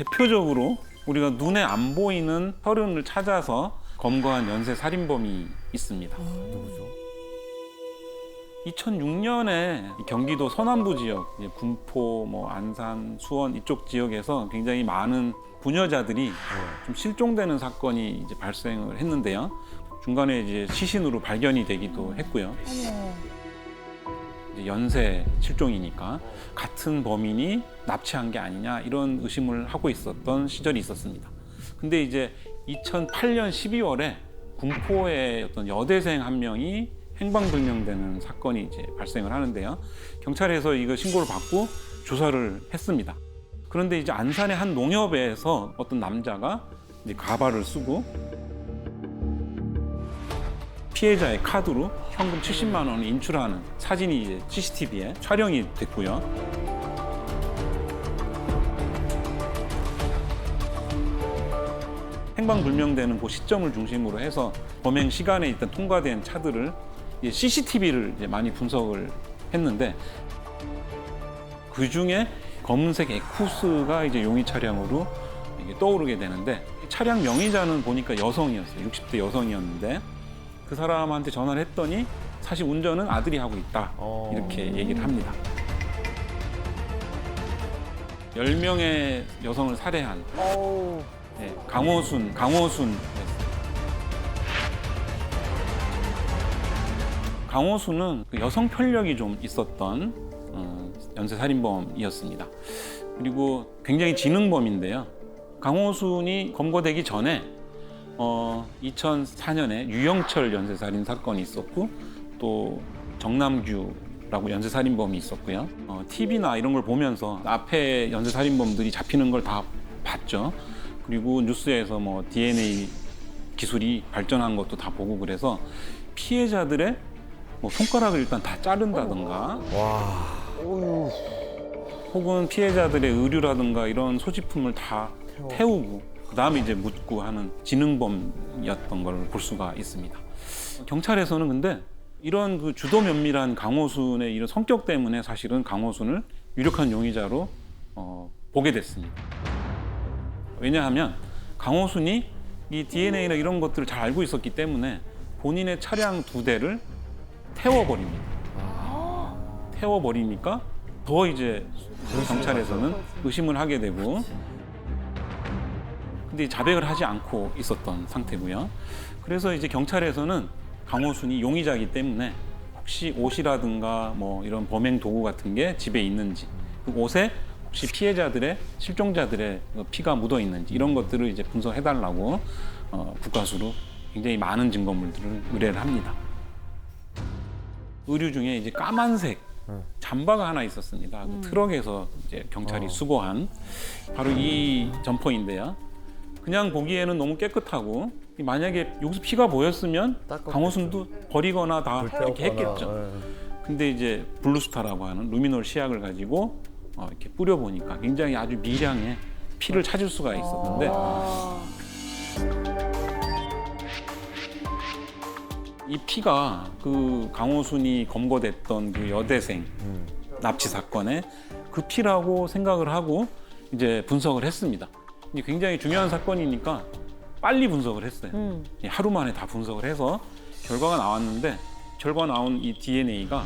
대표적으로 우리가 눈에 안 보이는 혈흔을 찾아서 검거한 연쇄 살인범이 있습니다. 누구죠? 2006년에 경기도 서남부 지역, 이제 군포, 안산, 수원 이쪽 지역에서 굉장히 많은 부녀자들이 좀 실종되는 사건이 이제 발생을 했는데요. 중간에 이제 시신으로 발견이 되기도 했고요. 이제 연쇄 실종이니까 같은 범인이 납치한 게 아니냐 이런 의심을 하고 있었던 시절이 있었습니다. 근데 이제 2008년 12월에 군포의 어떤 여대생 한 명이 행방불명되는 사건이 이제 발생을 하는데요. 경찰에서 이거 신고를 받고 조사를 했습니다. 그런데 이제 안산의 한 농협에서 어떤 남자가 이제 가발을 쓰고 피해자의 카드로 현금 70만 원을 인출하는 사진이 이제 CCTV에 촬영이 됐고요. 행방불명되는 그 시점을 중심으로 해서 범행 시간에 일단 통과된 차들을 CCTV를 이제 많이 분석을 했는데 그 중에 검은색 에쿠스가 이제 용의 차량으로 이게 떠오르게 되는데 차량 명의자는 보니까 여성이었어요. 60대 여성이었는데 그 사람한테 전화를 했더니 사실 운전은 아들이 하고 있다 이렇게 얘기를 합니다. 10명의 여성을 살해한 네, 강호순. 강호순은 그 여성 편력이 좀 있었던 연쇄살인범이었습니다. 그리고 굉장히 지능범인데요. 강호순이 검거되기 전에 2004년에 유영철 연쇄살인 사건이 있었고 또 정남규라고 연쇄살인범이 있었고요. TV나 이런 걸 보면서 앞에 연쇄살인범들이 잡히는 걸 다 봤죠. 그리고 뉴스에서 DNA 기술이 발전한 것도 다 보고 그래서 피해자들의 손가락을 일단 다 자른다든가 혹은 피해자들의 의류라든가 이런 소지품을 다 태우고 그다음에 이제 묻고 하는 지능범이었던 걸 볼 수가 있습니다. 경찰에서는 근데 이런 그 주도 면밀한 강호순의 이런 성격 때문에 사실은 강호순을 유력한 용의자로 보게 됐습니다. 왜냐하면 강호순이 이 DNA나 이런 것들을 잘 알고 있었기 때문에 본인의 차량 2대를 태워버립니다. 태워버리니까 더 이제 경찰에서는 의심을 하게 되고 근데 자백을 하지 않고 있었던 상태고요. 그래서 이제 경찰에서는 강호순이 용의자이기 때문에 혹시 옷이라든가 이런 범행 도구 같은 게 집에 있는지 그 옷에 혹시 피해자들의 실종자들의 피가 묻어 있는지 이런 것들을 이제 분석해달라고 국가수로 굉장히 많은 증거물들을 의뢰를 합니다. 의류 중에 이제 까만색 잠바가 하나 있었습니다. 그 트럭에서 이제 경찰이 수거한 바로 이 점퍼인데요. 그냥 보기에는 너무 깨끗하고 만약에 여기서 피가 보였으면 강호순도 버리거나 다 이렇게 했겠죠. 근데 이제 블루스타라고 하는 루미놀 시약을 가지고 이렇게 뿌려보니까 굉장히 아주 미량의 피를 찾을 수가 있었는데 이 피가 그 강호순이 검거됐던 그 여대생 납치 사건의 그 피라고 생각을 하고 이제 분석을 했습니다. 이게 굉장히 중요한 사건이니까 빨리 분석을 했어요. 하루 만에 다 분석을 해서 결과가 나왔는데 결과 나온 이 DNA가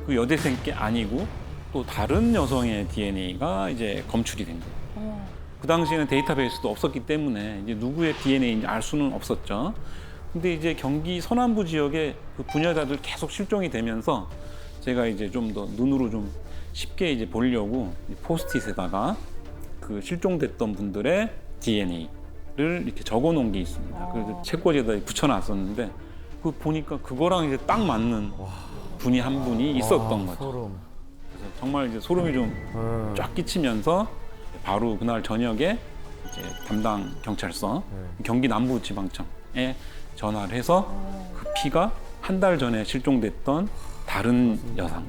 그 여대생 게 아니고 또 다른 여성의 DNA가 이제 검출이 된 거예요. 그 당시에는 데이터베이스도 없었기 때문에 이제 누구의 DNA인지 알 수는 없었죠. 근데 이제 경기 서남부 지역에 그 부녀자들 계속 실종이 되면서 제가 이제 좀 더 눈으로 좀 쉽게 이제 보려고 포스트잇에다가 그 실종됐던 분들의 DNA를 이렇게 적어 놓은 게 있습니다. 그래서 책꽂이에다 붙여놨었는데 그 보니까 그거랑 이제 딱 맞는 분이 한 분이 있었던 거죠. 소름. 그래서 정말 이제 소름이 좀 쫙 끼치면서 바로 그날 저녁에 이제 담당 경찰서 경기 남부지방청에 전화를 해서 그 피가 한 달 전에 실종됐던 다른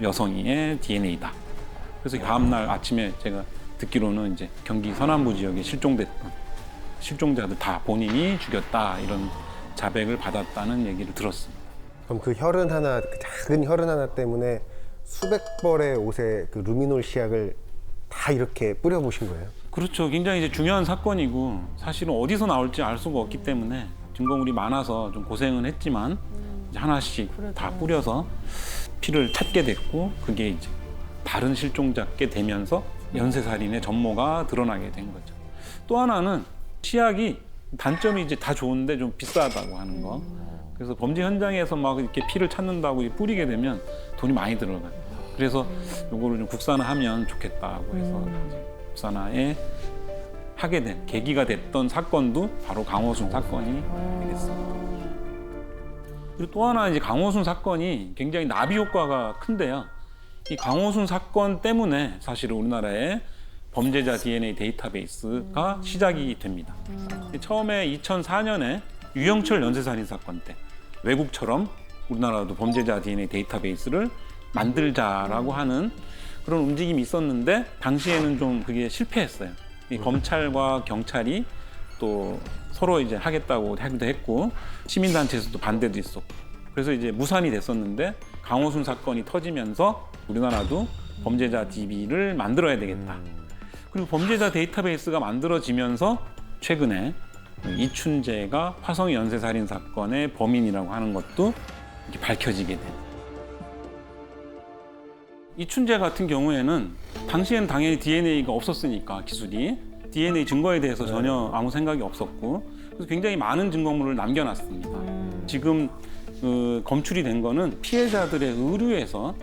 여성의 DNA다. 그래서 다음 날 아침에 제가 듣기로는 이제 경기 서남부 지역에 실종됐던 실종자들 다 본인이 죽였다 이런 자백을 받았다는 얘기를 들었습니다. 그럼 그 혈흔 하나, 그 작은 혈흔 하나 때문에 수백 벌의 옷에 그 루미놀 시약을 다 이렇게 뿌려보신 거예요? 그렇죠. 굉장히 이제 중요한 사건이고 사실은 어디서 나올지 알 수가 없기 때문에 증거물이 많아서 좀 고생은 했지만 이제 하나씩 다 뿌려서 피를 찾게 됐고 그게 이제 다른 실종자께 되면서 연쇄살인의 전모가 드러나게 된 거죠. 또 하나는 치약이 단점이 이제 다 좋은데 좀 비싸다고 하는 거. 그래서 범죄 현장에서 막 이렇게 피를 찾는다고 뿌리게 되면 돈이 많이 들어가요. 그래서 요거를 좀 국산화하면 좋겠다고 해서 이제 국산화에 하게 된 계기가 됐던 사건도 바로 강호순 사건이 되겠습니다. 그리고 또 하나 이제 강호순 사건이 굉장히 나비 효과가 큰데요. 이 강호순 사건 때문에 사실은 우리나라에 범죄자 DNA 데이터베이스가 시작이 됩니다. 처음에 2004년에 유영철 연쇄살인 사건 때 외국처럼 우리나라도 범죄자 DNA 데이터베이스를 만들자라고 하는 그런 움직임이 있었는데 당시에는 좀 그게 실패했어요. 이 검찰과 경찰이 또 서로 이제 하겠다고 하기도 했고 시민단체에서도 반대도 있었고 그래서 이제 무산이 됐었는데 강호순 사건이 터지면서 우리나라도 범죄자 DB를 만들어야 되겠다. 그리고 범죄자 데이터베이스가 만들어지면서 최근에 이춘재가 화성의 연쇄살인 사건의 범인이라고 하는 것도 이렇게 밝혀지게 된. 이춘재 같은 경우에는 당시에는 당연히 DNA가 없었으니까 기술이 DNA 증거에 대해서 전혀 아무 생각이 없었고 그래서 굉장히 많은 증거물을 남겨놨습니다. 지금 검출이 된 거는 피해자들의 의뢰에서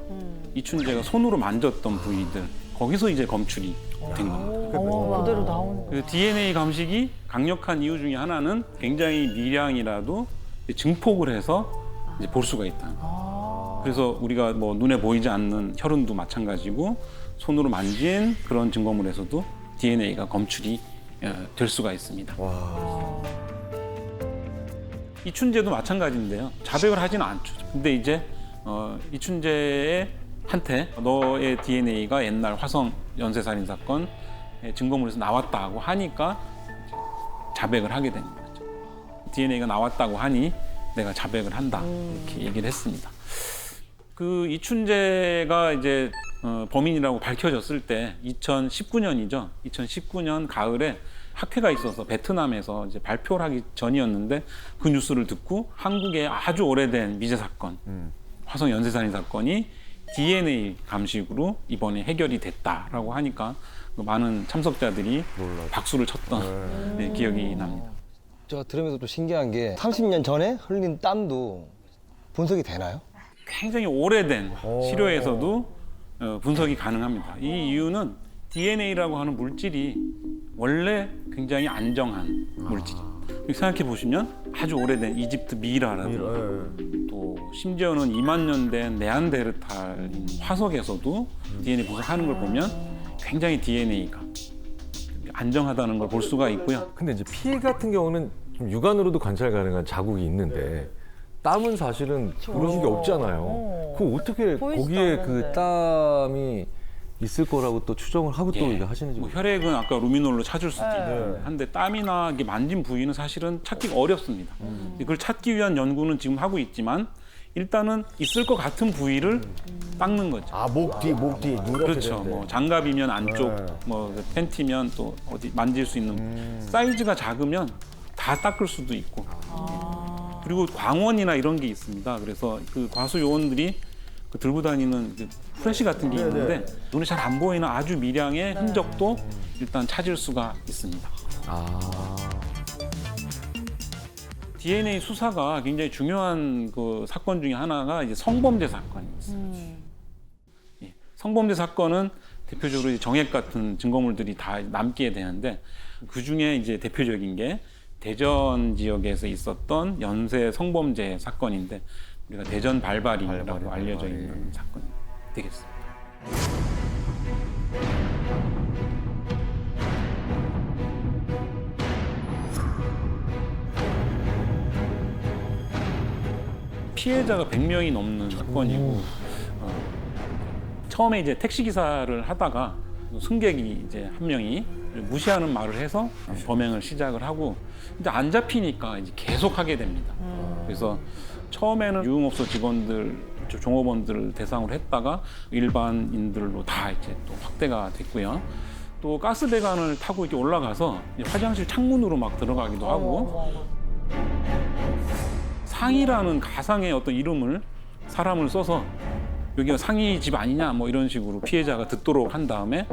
이춘재가 손으로 만졌던 부위들 거기서 이제 검출이 된 겁니다. 그대로 나오는 거. 그래서 DNA 감식이 강력한 이유 중에 하나는 굉장히 미량이라도 증폭을 해서 이제 볼 수가 있다. 그래서 우리가 뭐 눈에 보이지 않는 혈흔도 마찬가지고 손으로 만진 그런 증거물에서도 DNA가 검출이 될 수가 있습니다. 이춘재도 마찬가지인데요. 자백을 하지는 않죠. 근데 이제 이춘재의 한테 너의 DNA가 옛날 화성 연쇄살인 사건 증거물에서 나왔다고 하니까 자백을 하게 되는 거죠. DNA가 나왔다고 하니 내가 자백을 한다 이렇게 얘기를 했습니다. 그 이춘재가 이제 범인이라고 밝혀졌을 때 2019년이죠. 2019년 가을에 학회가 있어서 베트남에서 이제 발표를 하기 전이었는데 그 뉴스를 듣고 한국의 아주 오래된 미제 사건, 화성 연쇄살인 사건이 DNA 감식으로 이번에 해결이 됐다라고 하니까 많은 참석자들이 박수를 쳤던 네, 기억이 납니다. 제가 들으면서 또 신기한 게 30년 전에 흘린 땀도 분석이 되나요? 굉장히 오래된 시료에서도 분석이 가능합니다. 이 이유는 DNA라고 하는 물질이 원래 굉장히 안정한 물질입니다. 생각해 보시면 아주 오래된 이집트 미라라든지 또 심지어는 2만 년 된 네안데르탈인 화석에서도 DNA 분석하는 걸 보면 굉장히 DNA가 안정하다는 걸 볼 수가 있고요. 근데 이제 피 같은 경우는 좀 육안으로도 관찰 가능한 자국이 있는데 땀은 사실은 그런 게 없잖아요. 그거 어떻게 거기에 그 땀이 있을 거라고 또 추정을 하고 또 이거 하시는지. 뭐 혈액은 아까 루미놀로 찾을 수도 있고 한데 땀이나 이게 만진 부위는 사실은 찾기가 어렵습니다. 그걸 찾기 위한 연구는 지금 하고 있지만 일단은 있을 것 같은 부위를 닦는 거죠. 아, 목 뒤, 누렇게 그렇죠. 되는데. 뭐 장갑이면 안쪽, 뭐 팬티면 또 어디 만질 수 있는 사이즈가 작으면 다 닦을 수도 있고. 그리고 광원이나 이런 게 있습니다. 그래서 그 과수 요원들이 그 들고 다니는 그 후레쉬 같은 게 있는데 눈에 잘 안 보이는 아주 미량의 흔적도 일단 찾을 수가 있습니다. DNA 수사가 굉장히 중요한 그 사건 중에 하나가 이제 성범죄 사건이 있습니다. 예, 성범죄 사건은 대표적으로 이제 정액 같은 증거물들이 다 남게 되는데 그 중에 이제 대표적인 게 대전 지역에서 있었던 연쇄 성범죄 사건인데 우리가 대전 발발이라고 알려져 있는 사건이 되겠습니다. 피해자가 100명이 넘는 사건이고 처음에 이제 택시 기사를 하다가 승객이 이제 한 명이 무시하는 말을 해서 범행을 시작을 하고 이제 안 잡히니까 이제 계속 하게 됩니다. 그래서 처음에는 유흥업소 직원들 종업원들을 대상으로 했다가 일반인들로 다 이제 또 확대가 됐고요. 또 가스 배관을 타고 이렇게 올라가서 이제 화장실 창문으로 막 들어가기도 하고 상이라는 가상의 어떤 이름을 사람을 써서 여기가 상이 집 아니냐 뭐 이런 식으로 피해자가 듣도록 한 다음에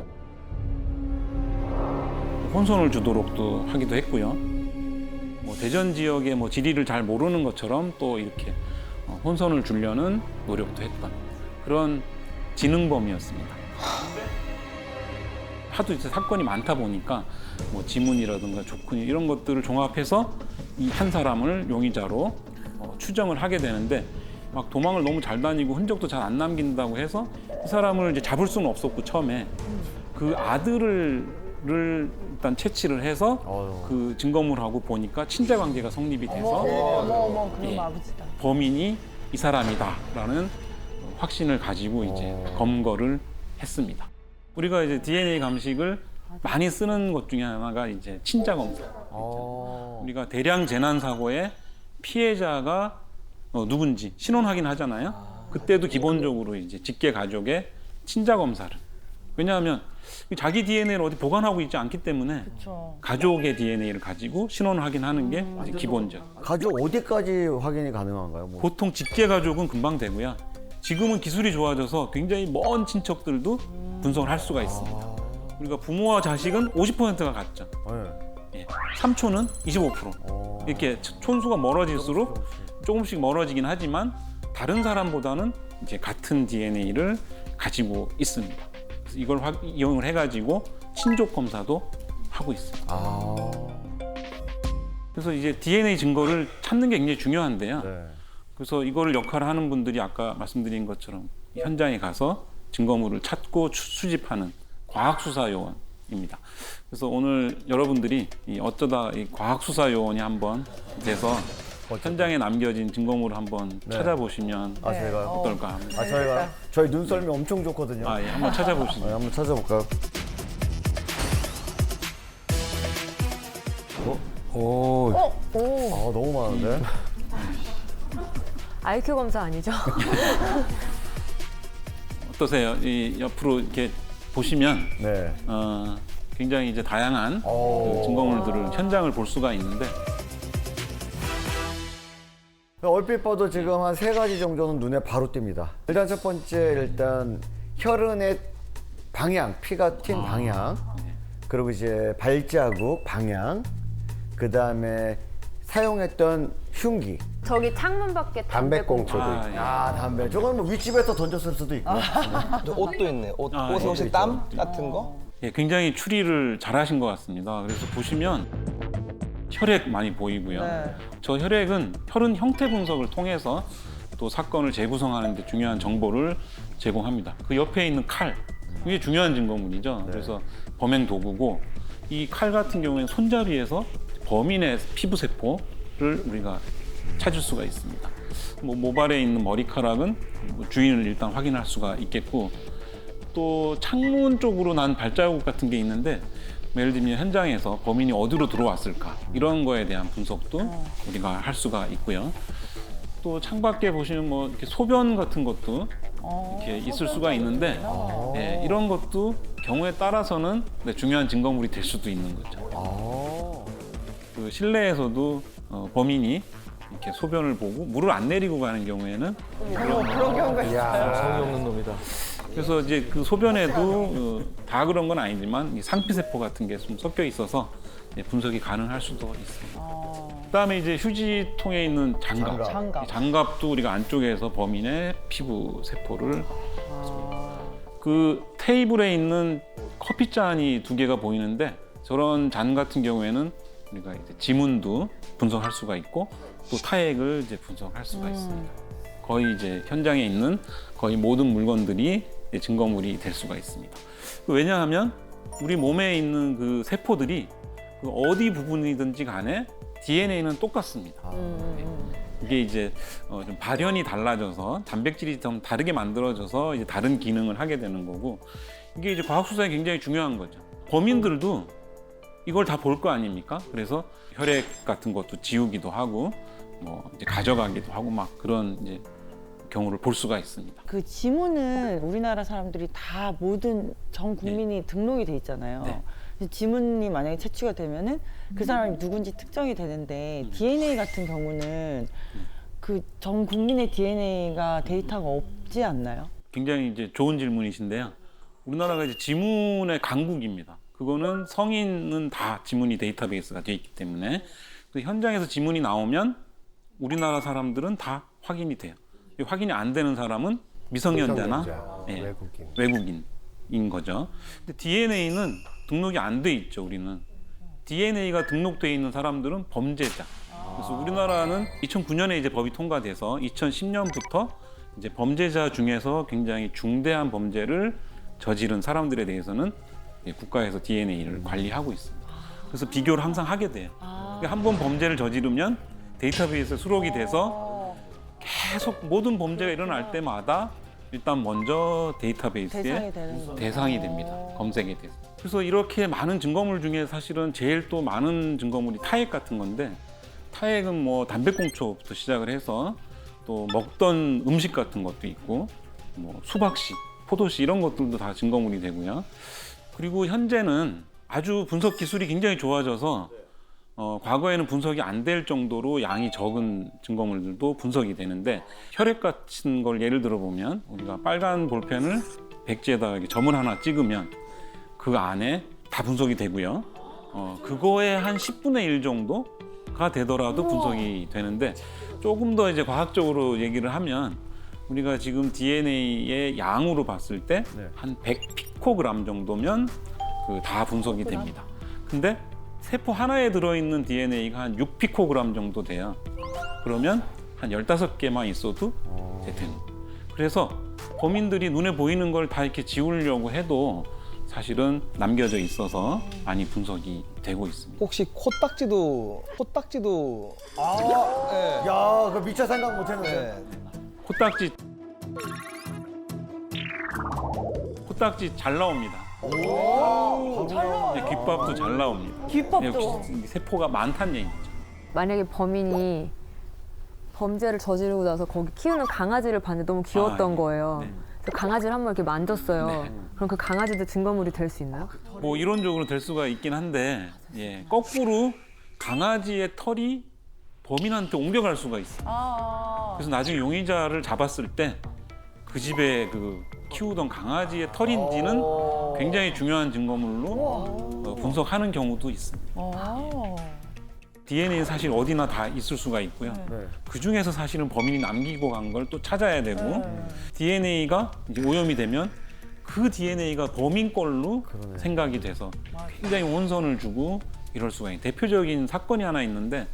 혼선을 주도록도 하기도 했고요. 뭐 대전 지역의 뭐 지리를 잘 모르는 것처럼 또 이렇게 혼선을 주려는 노력도 했던 그런 지능범이었습니다. 하도 이제 사건이 많다 보니까 뭐 지문이라든가 조건이 이런 것들을 종합해서 이 한 사람을 용의자로 추정을 하게 되는데 막 도망을 너무 잘 다니고 흔적도 잘 안 남긴다고 해서 이 사람을 이제 잡을 수는 없었고 처음에 그 아들을 일단 채취를 해서 그 증거물하고 보니까 친자 관계가 성립이 돼서 그럼 아버지다. 범인이 이 사람이다라는 확신을 가지고 이제 검거를 했습니다. 우리가 이제 DNA 감식을 많이 쓰는 것 중에 하나가 이제 친자 검사. 우리가 대량 재난 사고의 피해자가 누군지 신원 확인하잖아요. 그때도 기본적으로 이제 직계 가족의 친자 검사를. 왜냐하면 자기 DNA를 어디 보관하고 있지 않기 때문에 그쵸. 가족의 DNA를 가지고 신원 확인하는 게 이제 기본적. 가족 어디까지 확인이 가능한가요? 뭐. 보통 직계 가족은 금방 되고요. 지금은 기술이 좋아져서 굉장히 먼 친척들도 분석을 할 수가 있습니다. 우리가 부모와 자식은 50%가 같죠. 네. 예. 삼촌은 25%. 이렇게 촌수가 멀어질수록 조금씩 멀어지긴 하지만 다른 사람보다는 이제 같은 DNA를 가지고 있습니다. 그래서 이걸 이용을 해가지고 친족 검사도 하고 있습니다. 그래서 이제 DNA 증거를 찾는 게 굉장히 중요한데요. 네. 그래서 이거를 역할을 하는 분들이 아까 말씀드린 것처럼 현장에 가서 증거물을 찾고 수집하는 과학수사 요원입니다. 그래서 오늘 여러분들이 이 어쩌다 이 과학수사 요원이 한번 돼서 현장에 남겨진 증거물을 한번 찾아보시면 제가 어떨까 합니다. 저희 눈썰미 엄청 좋거든요. 예, 한번 찾아보시죠. 한번 찾아볼까요? 오, 너무 많은데. IQ 검사 아니죠? 어떠세요? 이 옆으로 이렇게 보시면 네. 굉장히 이제 다양한 그 증거물들을 현장을 볼 수가 있는데 얼핏 봐도 지금 한 3가지 정도는 눈에 바로 띕니다. 일단 첫 번째, 일단 혈흔의 방향, 피가 튄 방향, 그리고 이제 발자국 방향, 그 다음에 사용했던 흉기, 저기 창문 밖에 담배꽁초도 아, 있고. 예. 담배. 저건 뭐 윗집에서 던졌을 수도 있고. 옷도 있네. 옷에 예, 혹시 땀 같은 거? 예, 굉장히 추리를 잘하신 것 같습니다. 그래서 보시면 혈액 많이 보이고요. 저 혈액은 혈흔 형태 분석을 통해서 또 사건을 재구성하는 데 중요한 정보를 제공합니다. 그 옆에 있는 칼, 이게 중요한 증거물이죠. 그래서 범행 도구고 이 칼 같은 경우에는 손잡이에서 범인의 피부 세포를 우리가 찾을 수가 있습니다. 뭐 모발에 있는 머리카락은 뭐 주인을 일단 확인할 수가 있겠고 또 창문 쪽으로 난 발자국 같은 게 있는데 예를 들면 현장에서 범인이 어디로 들어왔을까 이런 거에 대한 분석도 우리가 할 수가 있고요. 또 창밖에 보시면 뭐 이렇게 소변 같은 것도 이렇게 있을 수가 있는데 예, 이런 것도 경우에 따라서는 중요한 증거물이 될 수도 있는 거죠. 그 실내에서도 범인이 이렇게 소변을 보고 물을 안 내리고 가는 경우에는 그런 경우가 있어요. 성의 없는 놈이다. 그래서 이제 그 소변에도 다 그런 건 아니지만 이 상피세포 같은 게 좀 섞여 있어서 분석이 가능할 수도 있습니다. 그다음에 이제 휴지통에 있는 장갑. 이 장갑도 우리가 안쪽에서 범인의 피부 세포를 그 테이블에 있는 커피잔이 2개가 보이는데 저런 잔 같은 경우에는 우리가 이제 지문도 분석할 수가 있고 또 타액을 이제 분석할 수가 있습니다. 거의 이제 현장에 있는 거의 모든 물건들이 증거물이 될 수가 있습니다. 왜냐하면 우리 몸에 있는 그 세포들이 그 어디 부분이든지 간에 DNA는 똑같습니다. 이게 이제 좀 발현이 달라져서 단백질이 좀 다르게 만들어져서 이제 다른 기능을 하게 되는 거고 이게 이제 과학 수사에 굉장히 중요한 거죠. 범인들도 이걸 다 볼 거 아닙니까? 그래서 혈액 같은 것도 지우기도 하고 뭐 이제 가져가기도 하고 막 그런 이제 경우를 볼 수가 있습니다. 그 지문은 우리나라 사람들이 다 모든 전 국민이 등록이 돼 있잖아요. 네. 그래서 지문이 만약에 채취가 되면은 그 사람이 누군지 특정이 되는데 DNA 같은 경우는 그 전 국민의 DNA가 데이터가 없지 않나요? 굉장히 이제 좋은 질문이신데요. 우리나라가 이제 지문의 강국입니다. 그거는 성인은 다 지문이 데이터베이스가 돼 있기 때문에 그 현장에서 지문이 나오면 우리나라 사람들은 다 확인이 돼요. 이 확인이 안 되는 사람은 미성년자나 예, 외국인인 거죠. 근데 DNA는 등록이 안 돼 있죠. 우리는 DNA가 등록돼 있는 사람들은 범죄자. 그래서 우리나라는 2009년에 이제 법이 통과돼서 2010년부터 이제 범죄자 중에서 굉장히 중대한 범죄를 저지른 사람들에 대해서는 국가에서 DNA를 관리하고 있습니다. 그래서 비교를 항상 하게 돼요. 한 번 범죄를 저지르면 데이터베이스에 수록이 돼서 계속 모든 범죄가 일어날 때마다 일단 먼저 데이터베이스에 대상이 됩니다. 검색에 대해서. 그래서 이렇게 많은 증거물 중에 사실은 제일 또 많은 증거물이 타액 같은 건데 타액은 뭐 담배꽁초부터 시작을 해서 또 먹던 음식 같은 것도 있고 뭐 수박씨, 포도씨 이런 것들도 다 증거물이 되고요. 그리고 현재는 아주 분석 기술이 굉장히 좋아져서 과거에는 분석이 안 될 정도로 양이 적은 증거물들도 분석이 되는데 혈액 같은 걸 예를 들어 보면 우리가 빨간 볼펜을 백지에다가 이렇게 점을 하나 찍으면 그 안에 다 분석이 되고요. 그거의 한 10분의 1 정도가 되더라도 분석이 되는데 조금 더 이제 과학적으로 얘기를 하면 우리가 지금 DNA의 양으로 봤을 때 한 100피코그램 정도면 그 다 분석이 됩니다. 근데 세포 하나에 들어있는 DNA가 한 6피코그램 정도 돼요. 그러면 한 15개만 있어도 되는 거예요. 그래서 범인들이 눈에 보이는 걸 다 이렇게 지우려고 해도 사실은 남겨져 있어서 많이 분석이 되고 있습니다. 혹시 코딱지도 네. 야, 그 미처 생각 못했는데. 네. 코딱지 잘 나옵니다. 네, 귓밥도 잘 나옵니다. 귓밥도. 역시 세포가 많다는 얘기죠. 만약에 범인이 범죄를 저지르고 나서 거기 키우는 강아지를 봤는데 너무 귀여웠던 네. 거예요. 네. 그래서 강아지를 한번 이렇게 만졌어요. 네. 그럼 그 강아지도 증거물이 될 수 있나요? 뭐 이론적으로 될 수가 있긴 한데 예, 거꾸로 강아지의 털이 범인한테 옮겨갈 수가 있어요. 그래서 나중에 용의자를 잡았을 때 그 집에 그 키우던 강아지의 털인지는 굉장히 중요한 증거물로 분석하는 경우도 있습니다. DNA는 사실 어디나 다 있을 수가 있고요. 그 중에서 사실은 범인이 남기고 간 걸 또 찾아야 되고 DNA가 이제 오염이 되면 그 DNA가 범인 걸로 생각이 돼서 굉장히 혼선을 주고 이럴 수가 있는 대표적인 사건이 하나 있는데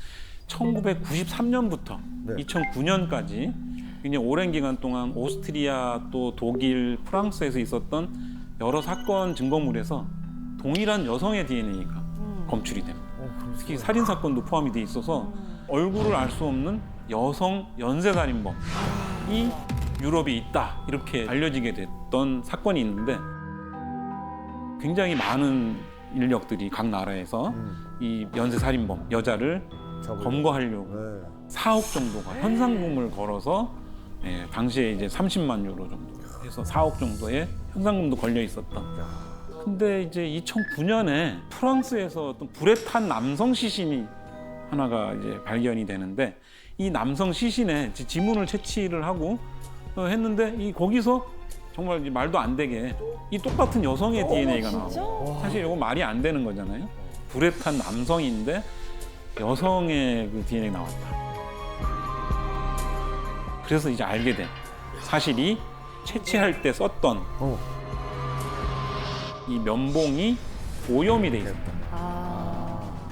1993년부터 2009년까지 굉장히 오랜 기간 동안 오스트리아 또 독일, 프랑스에서 있었던 여러 사건 증거물에서 동일한 여성의 DNA가 검출이 됩니다. 특히 살인 사건도 포함이 돼 있어서 얼굴을 알 수 없는 여성 연쇄살인범이 유럽에 있다 이렇게 알려지게 됐던 사건이 있는데 굉장히 많은 인력들이 각 나라에서 이 연쇄살인범 여자를 검거하려고 4억 정도가 현상금을 걸어서 예, 당시에 이제 30만 유로 정도 해서 4억 정도의 현상금도 걸려 있었던. 근데 이제 2009년에 프랑스에서 어떤 불에 탄 남성 시신이 하나가 이제 발견이 되는데 이 남성 시신에 지문을 채취를 하고 했는데 이 거기서 정말 이제 말도 안 되게 이 똑같은 여성의 DNA가 나와요. 사실 이거 말이 안 되는 거잖아요. 불에 탄 남성인데 여성의 그 DNA가 나왔다. 그래서 이제 알게 된 사실이 채취할 때 썼던 이 면봉이 오염이 돼 있었다.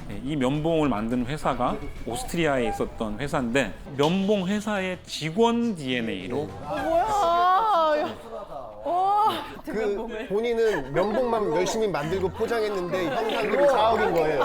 네, 이 면봉을 만든 회사가 오스트리아에 있었던 회사인데 면봉 회사의 직원 DNA로 그 본인은 면봉만 열심히 만들고 포장했는데 현상금이 4억인 거예요.